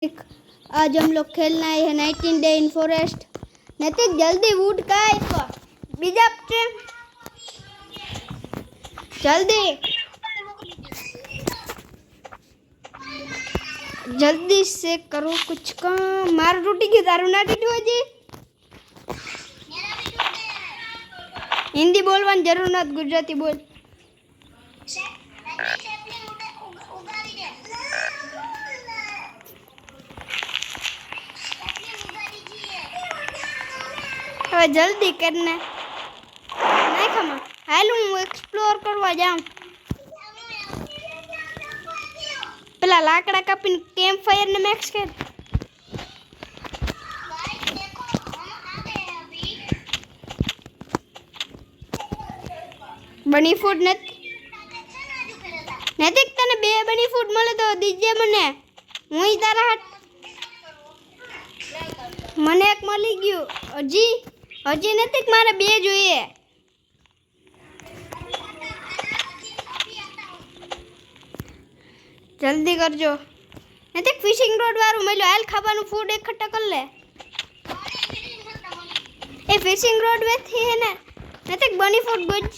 आज हम लोग खेलना है 19 डे इन फॉरेस्ट। नैतिक जल्दी वुड का एक बीजा जल्दी जल्दी से करो कुछ काम। मार टूटी की दारू ना टूटी हो जी। हिंदी बोलवान जरूर ना गुजराती बोल। હવે જલ્દી કરને નહીં ખમા હાલ હું એક્સપ્લોર કરવા જાઉં। પેલા લાકડા કાપીને કેમ્પ ફાયર ને મેક્સ કર। બની ફૂડ નૈતિક તને બે બની ફૂડ મળે તો દીજે મને। હું તારા હાથ મને એક મળી ગયું। હજી નૈતિક મારે બે જોઈએ। જલ્દી કરજો નૈતિક। ફિશિંગ રોડ વાળું મળ્યું। હાલ ખાવાનું ફૂડ એકઠા કર લે। એ ફિશિંગ रोड में थी है ना नैतिक बनी फूड गुज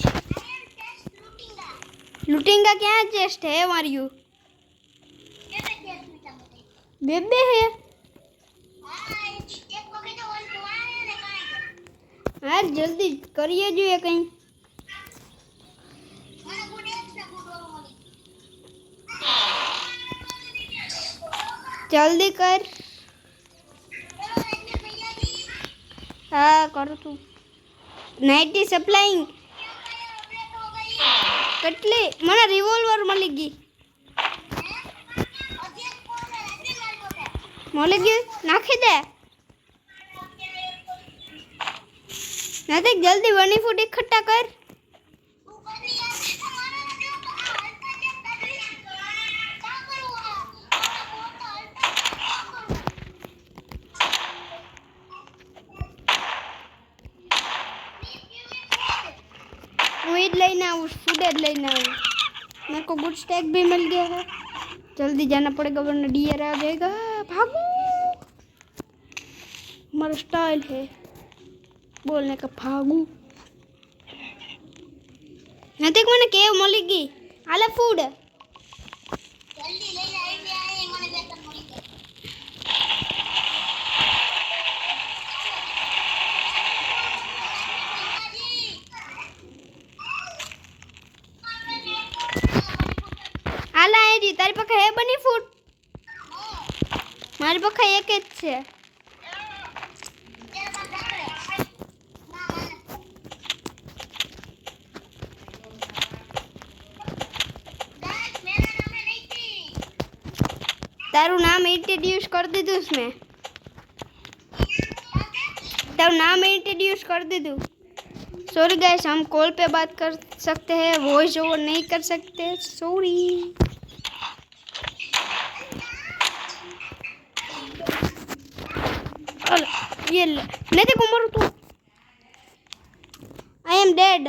लूटिंगा क्या चेस्ट है मारियो बेबे है। हाँ जल्दी करिए जो ये कहीं जल्दी कर। हाँ करो तू। नाइटी सप्लाइंग कटले मना रिवॉल्वर मलेगी मलेगी नाखी दे नैतिक। जल्दी बनी फूड इकट्ठा कर। वीड लेना फूड लेना। मेरे को गुड स्टैक भी मिल गया है। जल्दी जाना पड़ेगा वरना डियर आ जाएगा। भागो हमारा स्टाइल है बोलने का। भागू नैतिक मैंने केव मिलेगी आला फूड आला है जी। तारी पक्का है बनी फूड मारी पक्का एक है। तारू नाम इंट्रोड्यूस कर दे तू उसमें। तारू नाम इंट्रोड्यूस कर दे तू। सॉरी गाइस हम कॉल पे बात कर सकते हैं वॉइस ओवर नहीं कर सकते सॉरी। ये नहीं देखो मरो तू। I am dead.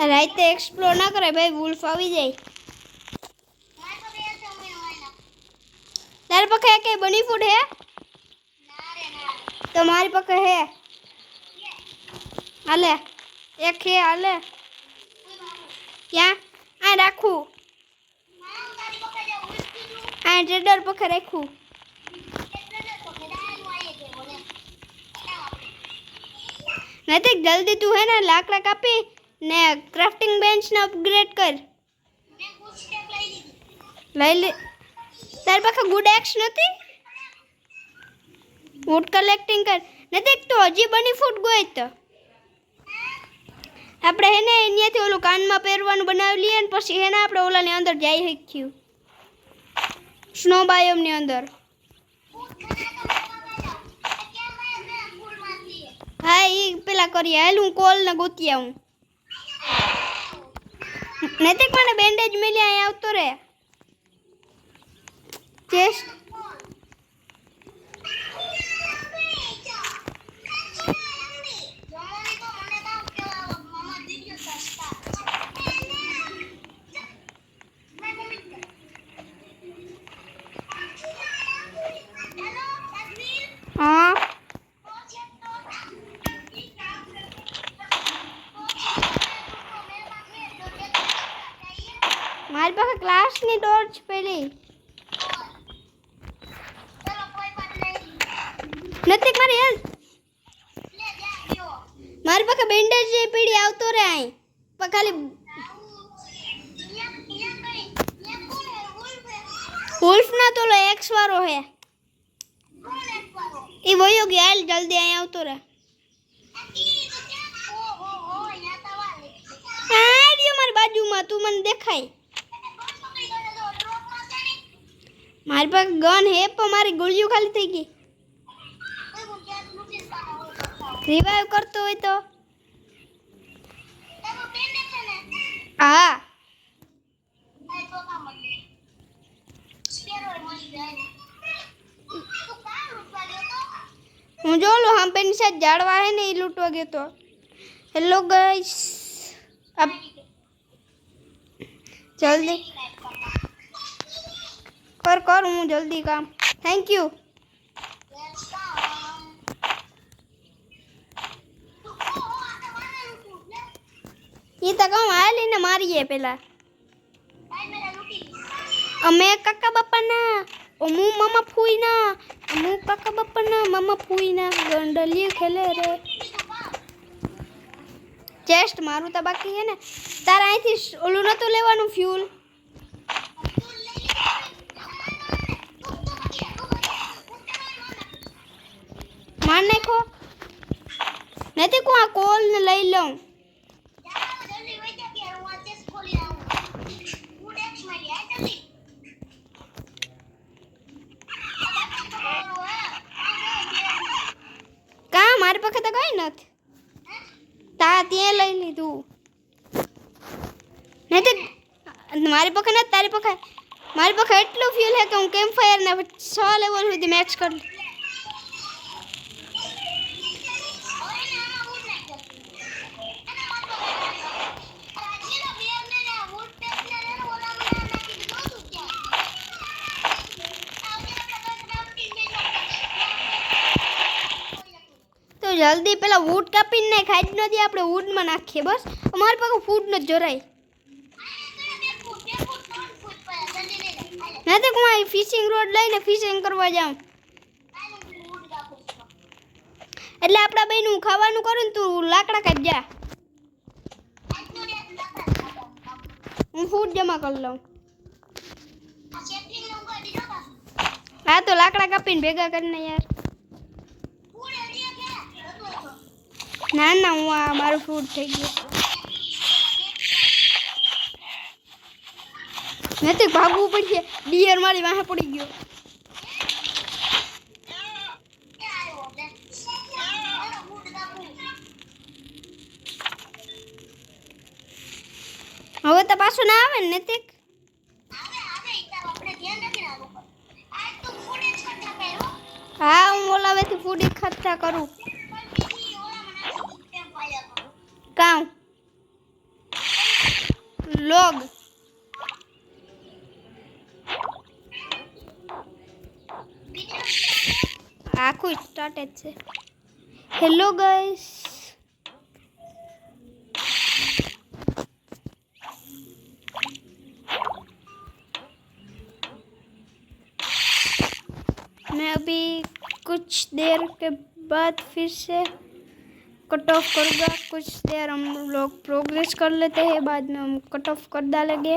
Right explore ना करे भाई वुल्फ આવી જાય। तारे पक्का है बनी फूड है तुम्हारी पक्का है हाले एक है हाले क्या आ राखू आ ट्रेडर पक्का राखू। नैतिक जल्दी तू है ना लाकड़ा कापी ने क्राफ्टिंग बेंच ने अपग्रेड कर लई ले। तार पाखे गुड एक्स नथी वुड कलेक्टिंग कर नैतिक। तो हजी बनी फूड गई तो આપણે હે ને અહીંયાથી ઓલું કાનમાં પહેરવાનું બનાવી લઈએ ને પછી હે ને આપણે ઓલાની અંદર જઈ શકીએ સ્નો બાયોમની અંદર। હા એ પેલા કરીએ। હાલ હું કોલ ને ગોતી આવું। નૈતિક મને બેન્ડેજ મિલી અહીં આવતો રે ચેસ્ટ। હા મારી પાસે ક્લાસની ટોર્ચ પેલી નથી મારી હેલ્પ મારી પાસે બેન્ડેજ પીડી આવતો રે અહીં પણ ખાલી વુલ્ફ ના તો એક્સ વાળો હે એ વયો ગયો હાલ જલ્દી અહીં આવતો રે હા રહ્યો મારી બાજુમાં તું મને દેખાય મારી પાસે ગન હે પણ મારી ગોળીઓ ખાલી થઈ ગઈ રિવાઇવ કરતો હોય તો હા હું જોલું હમ પેની સાથે ઝાડવા હે ને એ લૂંટવા ગયો તો હેલો ગાઈસ अब जल्दी कर हूँ जल्दी काम थैंक यू ये तो कहूँ आ लेने मारी है पहला अमे काका बापा ना मु मामा फूई ना मु काका बापा ना मामा फूई ना गंडलियो खेले रे चेस्ट मारू तो बाकी है ने तारा અહીંથી ઓલું નતો લેવાનું ફ્યુલ માર નાખો નથી કો આ કોલ ને લઈ લઉં કા મારી પાસે તો કઈ નથી તા ત્યાં લઈ લીધું नहीं मारी पखे ना तारी पखे मारी पखे एटलो फ्यूल है कि हूँ कैम्प फायर ने 6 लेवल हुई मैक्स कर तो जल्दी पहला वूड कापी ने खाई न दी आपणे वूड में नाखीए बस अमारी पासे फूड न जोराय नहीं तो मैं फिशिंग रोड लઈને ફિશિંગ કરવા જાઉં એટલે આપડા બેનું ખાવાનું કરું ને તું લાકડા કાઢ જા હું ફૂડ જમા કરી લઉં हाँ तो लाकड़ा कापीने भेगा करने यार ना ना हूँ आ मारू फूड थी गयो नहीं भागव पड़े डियर मारी वहाँ पड़ी गयो હવે તો પાછું ના આવે ને નૈતિક हाँ हूँ बोलावे फूड इकट्ठा करूँ काऊ लोग आखू स्टार्टेड से हेलो गाइस मैं अभी कुछ देर के बाद फिर से कट ऑफ करूँगा कुछ देर हम लोग प्रोग्रेस कर लेते हैं बाद में हम कट ऑफ कर डालेंगे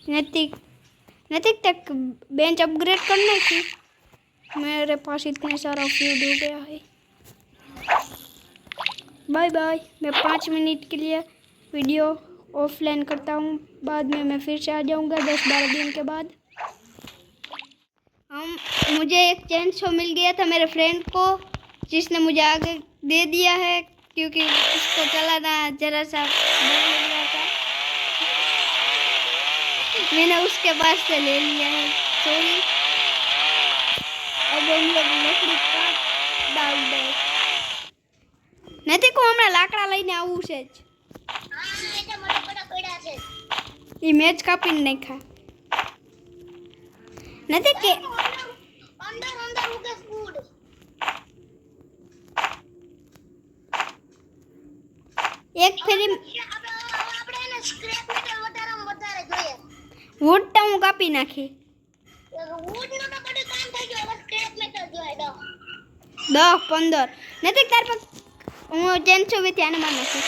नैतिक तक बेंच अपग्रेड करना थी मेरे पास इतने सारा फ्यूड हो गया है बाय बाय मैं 5 मिनट के लिए वीडियो ऑफलाइन करता हूँ बाद में मैं फिर से आ जाऊँगा 10-12 दिन के बाद मुझे एक चैन शो मिल गया था मेरे फ्रेंड को जिसने मुझे आगे दे दिया है क्योंकि उसको चलाना जरा सा डर लग रहा था मैंने उसके पास से ले लिया है सॉरी अब हम लोग लकड़ी काट डाल दे नहीं को हमें लाकड़ा लईने आवવું છે જ હા એટલે મને બડા પડ્યા છે ઈ મેચ કાપીને નાખા નથી કે અંદર અંદર एक फेरी આપણે એને સ્ક્રેપ મેટલ વધારે જોઈએ. વૂડ તો હું કાપી નાખી. વુડ નું તો બધું કામ થઈ ગયું. હવે સ્ક્રેપ મેટલ જોઈએ. 10 15 નથી તાર પર હું ચેન્સો વિથ આને માર નાખું.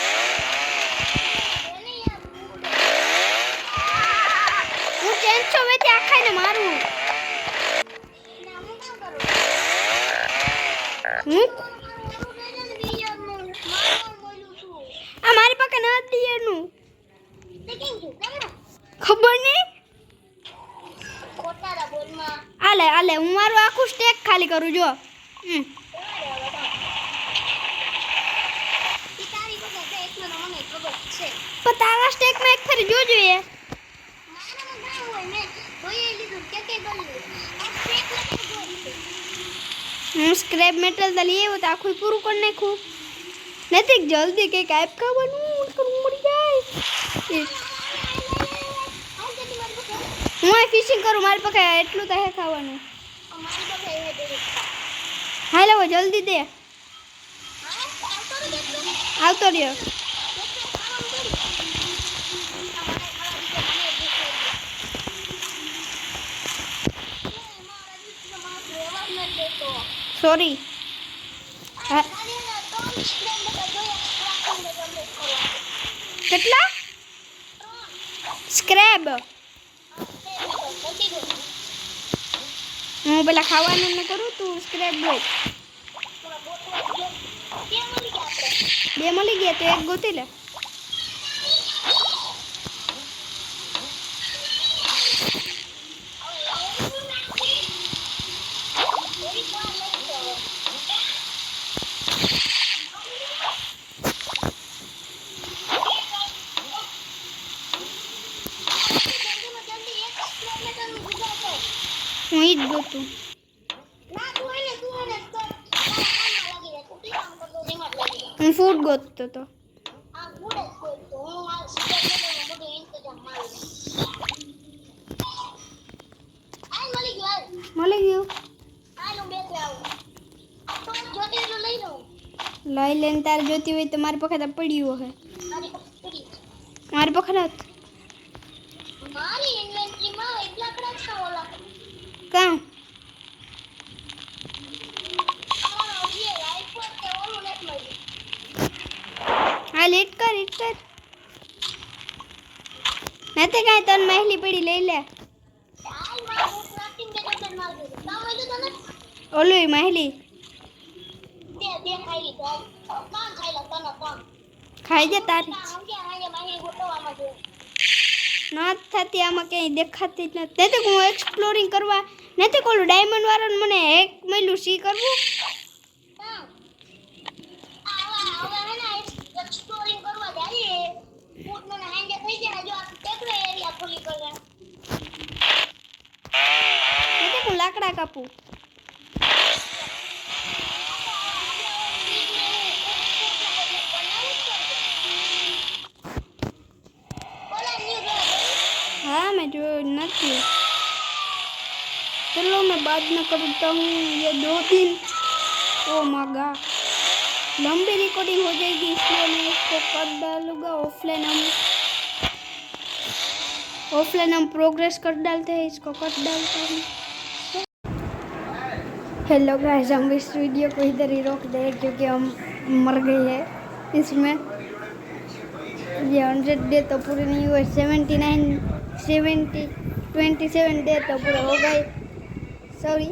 હું ચેન્સો વિથ આખાને મારું. હું આ મારી પાસે નથી એનું ખબર નહીં. આલે હું મારું આખું સ્ટેક ખાલી કરું જો. પણ તારા સ્ટેકમાં એક ફેરી જો જોઈએ. હું સ્ક્રેપ મેટલ તો લઈ આવ્યો તો આખું પૂરું કરી નાખું. નથી જલ્દી કંઈક આપ ખાવાનું મરી જાય. હું આ ફિશિંગ કરું મારી પાસે એટલું તો હે ખાવાનું. હાલ હવે જલ્દી દે. આવતો રહ્યો. સોરી. કેટલા સ્ક્રેબ? હું પેલા ખાવાનું ન કરું તું સ્ક્રેપ બોલ. 2 મળી ગયા તો એક ગોતી લે. હું ઈ જ ગોતું. હું ફૂડ ગોતતો તો. મળી ગયું. લઈ લઈને તારે જોતી હોય તો મારી પાસે પડ્યું હે. મારી પાસે નથી. કાં હા લેટ કર નથી કાંઈ તને મહેલી પડી લઈ લે. ઓલું મહેલી ખાઈ જા તારી નથી થતી આમાં ક્યાંય દેખાતી જ નથી. હું એક્સપ્લોરિંગ કરવા નથી કોલું ડાયમંડ વાળાને મને એક મળ્યું સી કરવું. હું લાકડા કાપું. हाँ मैं जो नहीं चलो मैं बाद में करता हूँ ये 2 दिन. ओ मागा लंबी रिकॉर्डिंग हो जाएगी इसलिए मैं इसको कर डालूंगा. ऑफलाइन हम प्रोग्रेस कर डालते हैं. इसको कट डालते हैं. हेलो गाइस हम इस वीडियो को इधर ही रोक दें क्योंकि हम मर गए हैं इसमें. ये 100 डे तो पूरे नहीं हुए. 27 डे तो पूरे हो गए. सॉरी.